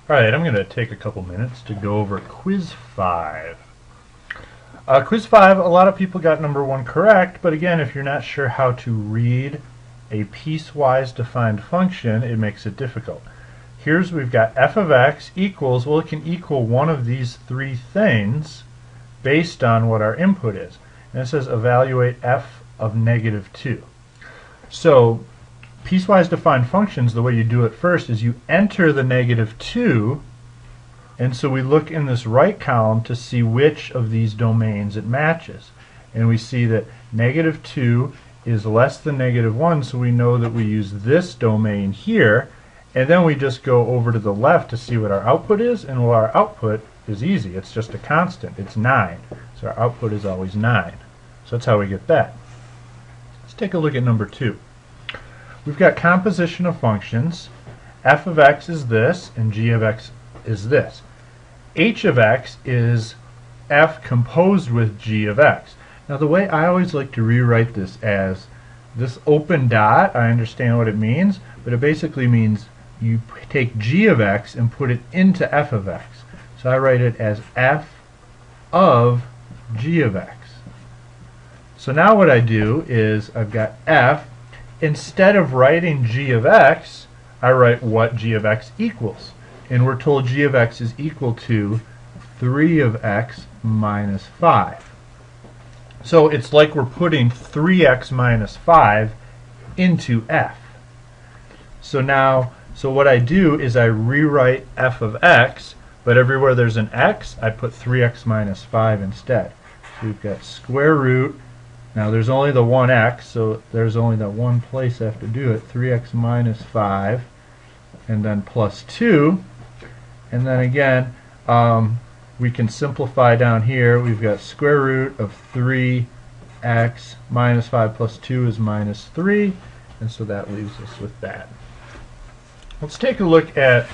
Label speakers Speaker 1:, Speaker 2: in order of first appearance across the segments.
Speaker 1: Alright, I'm going to take a couple minutes to go over quiz 5. Quiz 5, a lot of people got number 1 correct, but again, if you're not sure how to read a piecewise defined function, it makes it difficult. Here's we've got f of x equals, well, it can equal one of these three things based on what our input is. And it says evaluate f of negative 2. So piecewise defined functions, the way you do it first is you enter the negative 2, and so we look in this right column to see which of these domains it matches. And we see that negative 2 is less than negative 1, so we know that we use this domain here, and then we just go over to the left to see what our output is, and well, our output is easy. It's just a constant. It's 9. So our output is always 9. So that's how we get that. Let's take a look at number 2. We've got composition of functions. F of x is this, and g of x is this. H of x is f composed with g of x. Now the way I always like to rewrite this as this open dot, I understand what it means, but it basically means you take g of x and put it into f of x. So I write it as f of g of x. So now what I do is I've got f. Instead of writing g of x, I write what g of x equals. And we're told g of x is equal to 3 of x minus 5. So it's like we're putting 3x minus 5 into f. So now, what I do is I rewrite f of x, but everywhere there's an x, I put 3x minus 5 instead. So we've got square root. Now there's only the one x, so there's only that one place I have to do it. 3x minus 5, and then plus 2. And then again, we can simplify down here. We've got square root of 3x minus 5 plus 2 is minus 3. And so that leaves us with that. Let's take a look at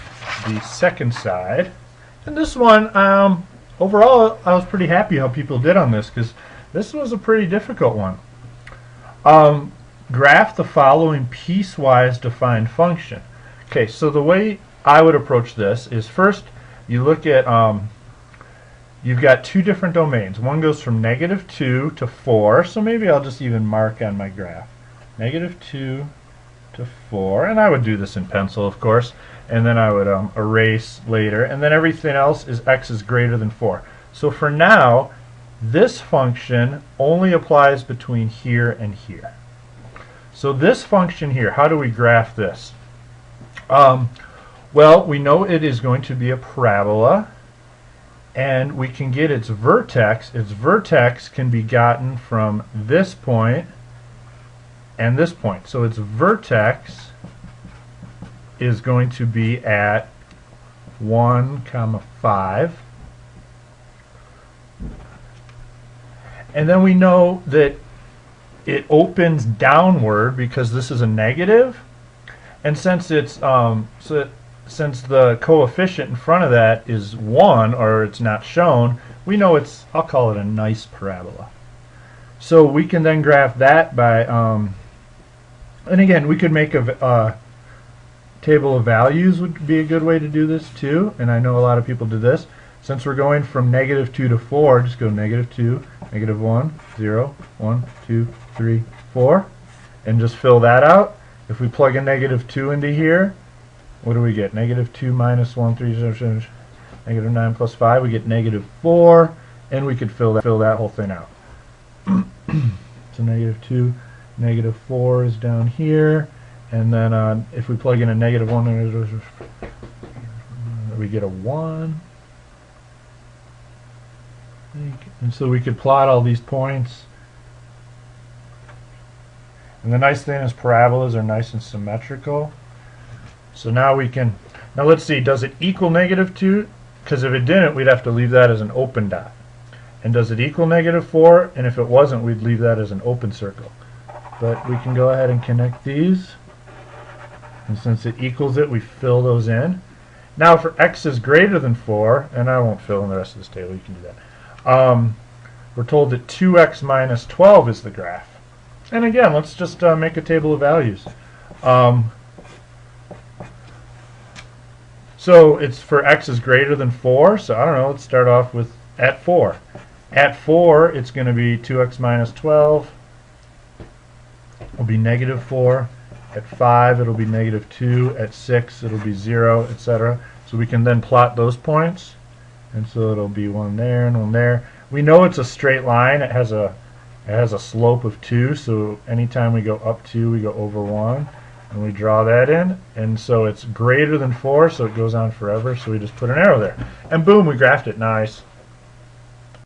Speaker 1: the second side. And this one, overall, I was pretty happy how people did on this, because this was a pretty difficult one. Graph the following piecewise defined function. Okay, so the way I would approach this is first you look at, you've got two different domains. One goes from negative 2 to 4, so maybe I'll just even mark on my graph. Negative 2 to 4, and I would do this in pencil, of course, and then I would erase later, and then everything else is x is greater than 4. So for now, this function only applies between here and here. So this function here, how do we graph this? Well, we know it is going to be a parabola, and we can get its vertex. Its vertex can be gotten from this point and this point. So its vertex is going to be at 1, 5. And then we know that it opens downward because this is a negative, and since it's since the coefficient in front of that is 1, or it's not shown, we know it's, I'll call it a nice parabola. So we can then graph that by, and again, we could make a table of values would be a good way to do this too, and I know a lot of people do this. Since we're going from negative 2 to 4, just go negative 2, negative 1, 0, 1, 2, 3, 4, and just fill that out. If we plug a negative 2 into here, what do we get? Negative 2 minus 1, 3, negative 9 plus 5, we get negative 4, and we could fill that whole thing out. So negative 2, negative 4 is down here, and then if we plug in a negative 1, we get a 1. And so we could plot all these points. And the nice thing is parabolas are nice and symmetrical. So now we can, now let's see, does it equal negative 2? Because if it didn't, we'd have to leave that as an open dot. And does it equal negative 4? And if it wasn't, we'd leave that as an open circle. But we can go ahead and connect these. And since it equals it, we fill those in. Now for x is greater than 4, and I won't fill in the rest of this table, you can do that. We're told that 2x minus 12 is the graph. And again, let's just make a table of values. So it's for x is greater than 4. So I don't know. Let's start off with at 4. At 4, it's going to be 2x minus 12 will be negative 4. At 5, it'll be negative 2. At 6, it'll be 0, etc. So we can then plot those points. And so it'll be one there and one there. We know it's a straight line. It has a slope of 2. So anytime we go up 2, we go over 1. And we draw that in. And so it's greater than 4, so it goes on forever. So we just put an arrow there. And boom, we graphed it. Nice.